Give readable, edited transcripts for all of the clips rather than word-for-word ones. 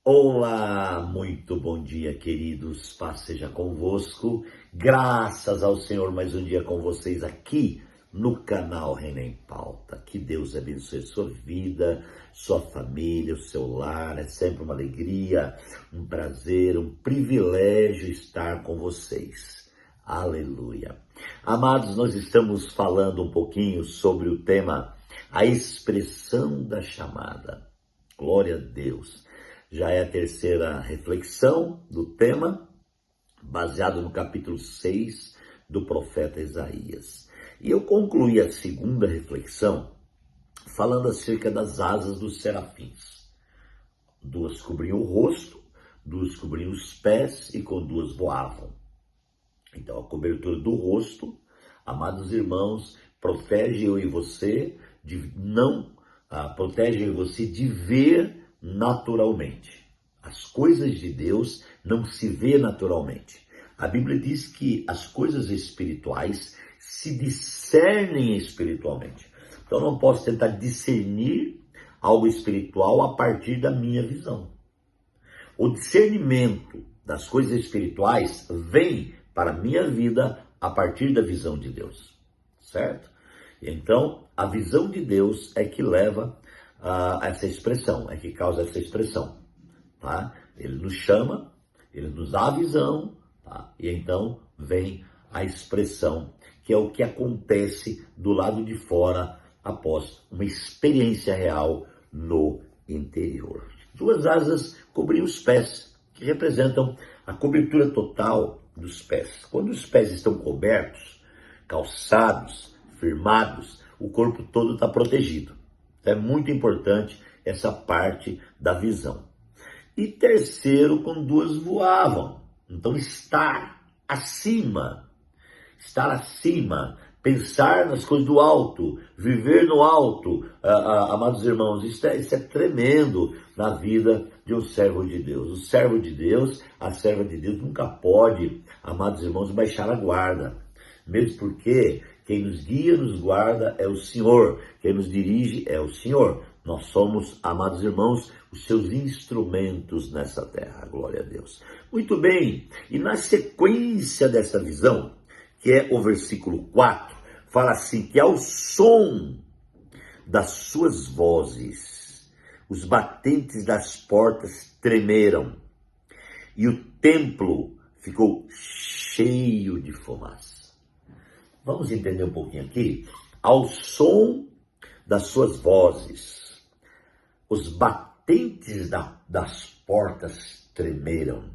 Olá, muito bom dia, queridos. Paz seja convosco. Graças ao Senhor, mais um dia com vocês aqui no canal Reina em Pauta. Que Deus abençoe sua vida, sua família, o seu lar. É sempre uma alegria, um prazer, um privilégio estar com vocês. Aleluia. Amados, nós estamos falando um pouquinho sobre o tema a expressão da chamada. Glória a Deus. Já é a terceira reflexão do tema, baseado no capítulo 6 do profeta Isaías. E eu concluí a segunda reflexão falando acerca das asas dos serafins. Duas cobriam o rosto, duas cobriam os pés e com duas voavam. Então a cobertura do rosto, amados irmãos, protege eu e você de ver naturalmente. As coisas de Deus não se vê naturalmente. A Bíblia diz que as coisas espirituais se discernem espiritualmente. Então eu não posso tentar discernir algo espiritual a partir da minha visão. O discernimento das coisas espirituais vem para a minha vida a partir da visão de Deus, certo? Então, a visão de Deus é que leva a essa expressão, é que causa essa expressão, tá? Ele nos chama, ele nos dá a visão, tá? E então vem a expressão, que é o que acontece do lado de fora após uma experiência real no interior. Duas asas cobriam os pés, que representam a cobertura total dos pés. Quando os pés estão cobertos, calçados, firmados, o corpo todo está protegido. É muito importante essa parte da visão. E terceiro, com duas voavam. Então estar acima, pensar nas coisas do alto, viver no alto, amados irmãos, isso é tremendo na vida de um servo de Deus. O servo de Deus, a serva de Deus nunca pode, amados irmãos, baixar a guarda. Mesmo porque quem nos guia, nos guarda é o Senhor. Quem nos dirige é o Senhor. Nós somos, amados irmãos, os seus instrumentos nessa terra. Glória a Deus. Muito bem. E na sequência dessa visão, que é o versículo 4, fala assim, que ao som das suas vozes, os batentes das portas tremeram e o templo ficou cheio de fumaça. Vamos entender um pouquinho aqui. Ao som das suas vozes, os batentes das portas tremeram.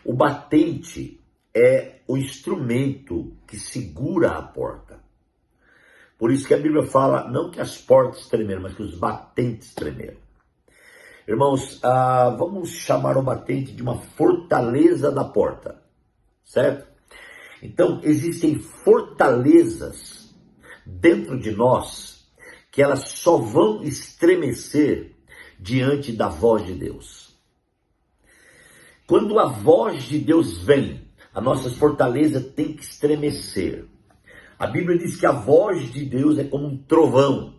O batente é o instrumento que segura a porta. Por isso que a Bíblia fala, não que as portas tremeram, mas que os batentes tremeram. Irmãos, vamos chamar o batente de uma fortaleza da porta, certo? Então, existem fortalezas dentro de nós que elas só vão estremecer diante da voz de Deus. Quando a voz de Deus vem, a nossa fortaleza tem que estremecer. A Bíblia diz que a voz de Deus é como um trovão.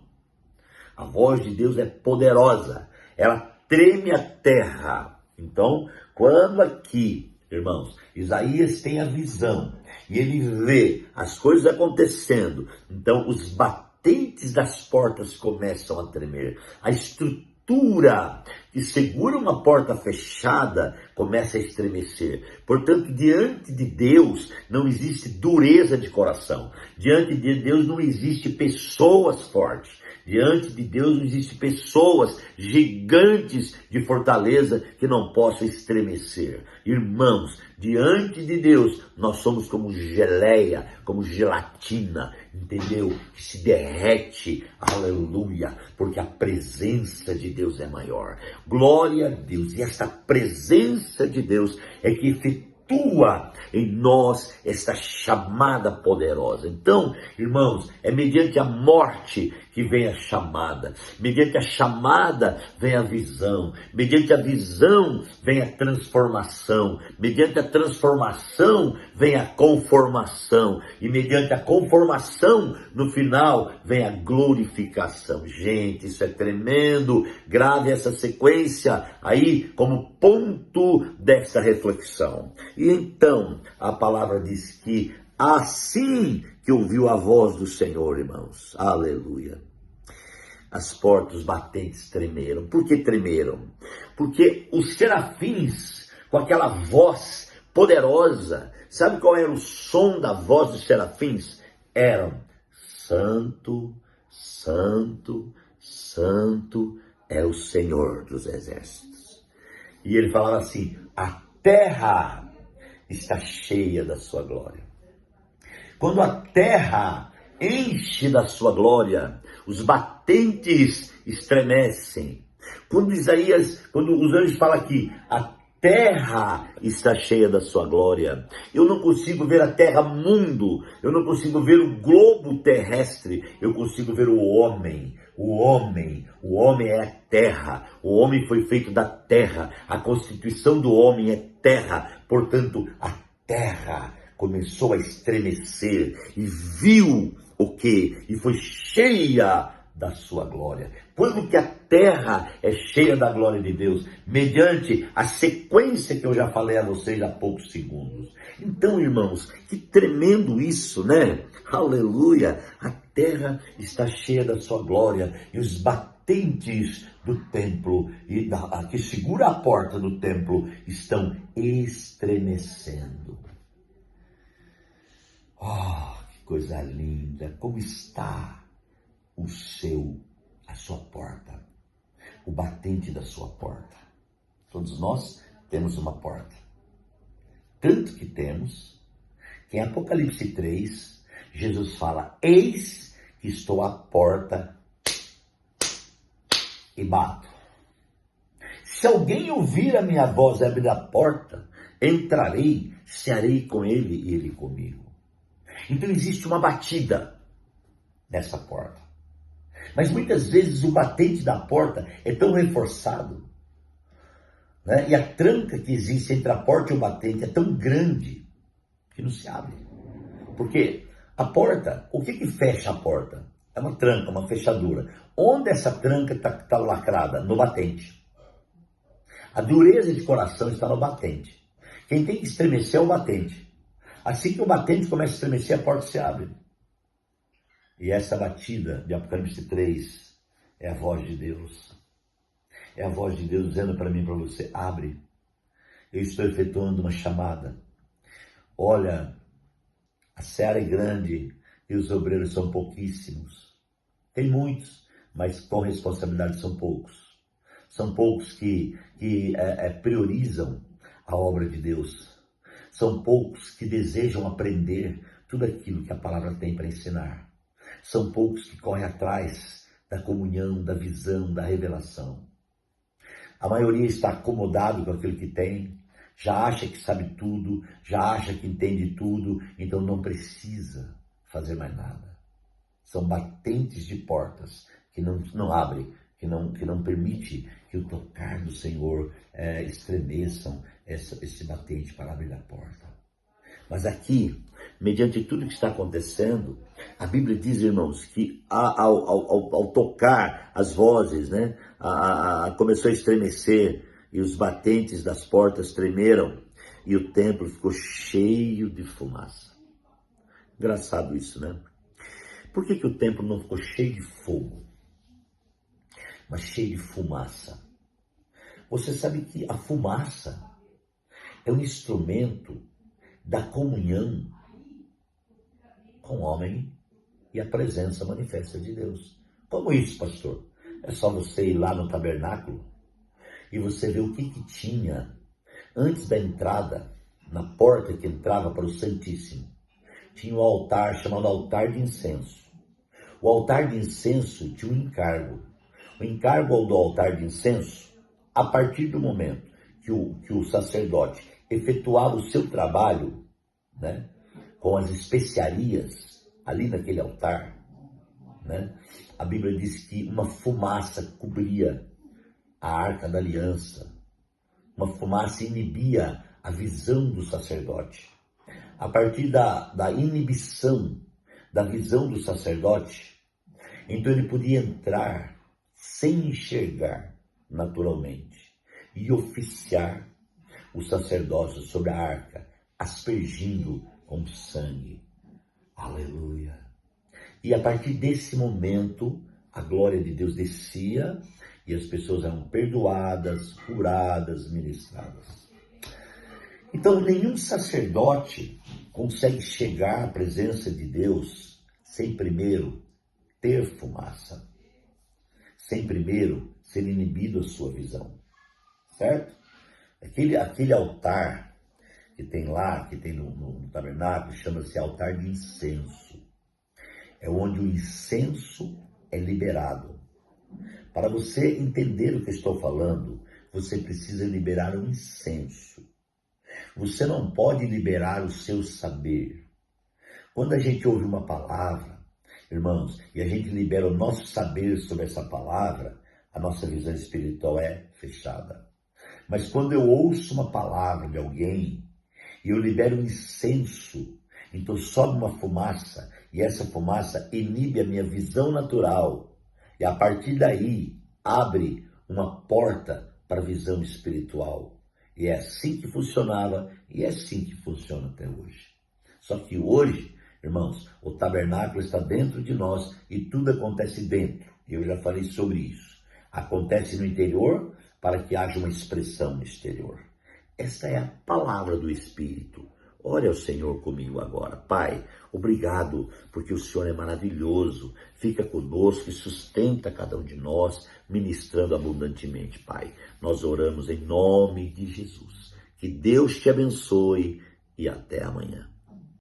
A voz de Deus é poderosa. Ela treme a terra. Então, quando aqui, irmãos, Isaías tem a visão e ele vê as coisas acontecendo, então os batentes das portas começam a tremer. A estrutura que segura uma porta fechada começa a estremecer. Portanto, diante de Deus não existe dureza de coração. Diante de Deus não existe pessoas fortes. Diante de Deus não existem pessoas gigantes de fortaleza que não possam estremecer. Irmãos, diante de Deus nós somos como geleia, como gelatina, entendeu? Que se derrete, aleluia, porque a presença de Deus é maior. Glória a Deus. E esta presença de Deus é que efetua em nós esta chamada poderosa. Então, irmãos, é mediante a morte que vem a chamada. Mediante a chamada vem a visão. Mediante a visão vem a transformação. Mediante a transformação vem a conformação. E mediante a conformação, no final, vem a glorificação. Gente, isso é tremendo. Grave essa sequência aí como ponto dessa reflexão. E então, a palavra diz que assim que ouviu a voz do Senhor, irmãos, aleluia, as portas batentes tremeram. Por que tremeram? Porque os serafins, com aquela voz poderosa, sabe qual era o som da voz dos serafins? Eram: Santo, Santo, Santo é o Senhor dos exércitos. E ele falava assim: a terra está cheia da sua glória. Quando a terra enche da sua glória, os batentes estremecem. Quando os anjos falam aqui, a terra está cheia da sua glória. Eu não consigo ver a terra mundo, eu não consigo ver o globo terrestre, eu consigo ver o homem. O homem é a terra, o homem foi feito da terra, a constituição do homem é terra, portanto, a terra começou a estremecer e viu o quê? E foi cheia da sua glória. Quando que a terra é cheia da glória de Deus? Mediante a sequência que eu já falei a vocês há poucos segundos. Então, irmãos, que tremendo isso, né? Aleluia! A terra está cheia da sua glória e os batentes do templo que segura a porta do templo estão estremecendo. Oh, que coisa linda! Como está a sua porta, o batente da sua porta? Todos nós temos uma porta. Tanto que temos, que em Apocalipse 3, Jesus fala: eis que estou à porta e bato. Se alguém ouvir a minha voz e abrir a porta, entrarei, cearei com ele e ele comigo. Então existe uma batida nessa porta. Mas muitas vezes o batente da porta é tão reforçado, né? E a tranca que existe entre a porta e o batente é tão grande que não se abre. Porque a porta, o que fecha a porta? É uma tranca, uma fechadura. Onde essa tranca está lacrada? No batente. A dureza de coração está no batente. Quem tem que estremecer é o batente. Assim que o batente começa a estremecer, a porta se abre. E essa batida de Apocalipse 3 é a voz de Deus. É a voz de Deus dizendo para mim e para você: abre. Eu estou efetuando uma chamada. Olha, a seara é grande e os obreiros são pouquíssimos. Tem muitos, mas com responsabilidade são poucos. São poucos que priorizam a obra de Deus. São poucos que desejam aprender tudo aquilo que a palavra tem para ensinar. São poucos que correm atrás da comunhão, da visão, da revelação. A maioria está acomodado com aquilo que tem, já acha que sabe tudo, já acha que entende tudo, então não precisa fazer mais nada. São batentes de portas que não abrem, que não permite que o tocar do Senhor estremeçam esse batente para abrir a porta. Mas aqui, mediante tudo que está acontecendo, a Bíblia diz, irmãos, que ao tocar as vozes, né, começou a estremecer e os batentes das portas tremeram e o templo ficou cheio de fumaça. Engraçado isso, né? Por que o templo não ficou cheio de fogo, mas cheio de fumaça? Você sabe que a fumaça é um instrumento da comunhão com o homem e a presença manifesta de Deus. Como isso, pastor? É só você ir lá no tabernáculo e você ver o que tinha antes da entrada, na porta que entrava para o Santíssimo. Tinha um altar chamado altar de incenso. O altar de incenso tinha um encargo. O encargo do altar de incenso, a partir do momento que o sacerdote efetuava o seu trabalho, né, com as especiarias ali naquele altar, né? A Bíblia diz que uma fumaça cobria a Arca da Aliança. Uma fumaça inibia a visão do sacerdote. A partir da inibição da visão do sacerdote, então ele podia entrar sem enxergar naturalmente e oficiar o sacerdócio sobre a arca, aspergindo com sangue. Aleluia! E a partir desse momento, a glória de Deus descia e as pessoas eram perdoadas, curadas, ministradas. Então, nenhum sacerdote consegue chegar à presença de Deus sem primeiro ter fumaça, sem primeiro ser inibido a sua visão, certo? Aquele altar que tem lá, que tem no tabernáculo, chama-se altar de incenso. É onde o incenso é liberado. Para você entender o que eu estou falando, você precisa liberar o incenso. Você não pode liberar o seu saber. Quando a gente ouve uma palavra, irmãos, e a gente libera o nosso saber sobre essa palavra, a nossa visão espiritual é fechada. Mas quando eu ouço uma palavra de alguém e eu libero um incenso, então sobe uma fumaça e essa fumaça inibe a minha visão natural e a partir daí abre uma porta para a visão espiritual. E é assim que funcionava e é assim que funciona até hoje. Só que hoje, irmãos, o tabernáculo está dentro de nós e tudo acontece dentro. Eu já falei sobre isso. Acontece no interior para que haja uma expressão no exterior. Esta é a palavra do Espírito. Ore ao Senhor comigo agora. Pai, obrigado, porque o Senhor é maravilhoso. Fica conosco e sustenta cada um de nós, ministrando abundantemente, Pai. Nós oramos em nome de Jesus. Que Deus te abençoe e até amanhã.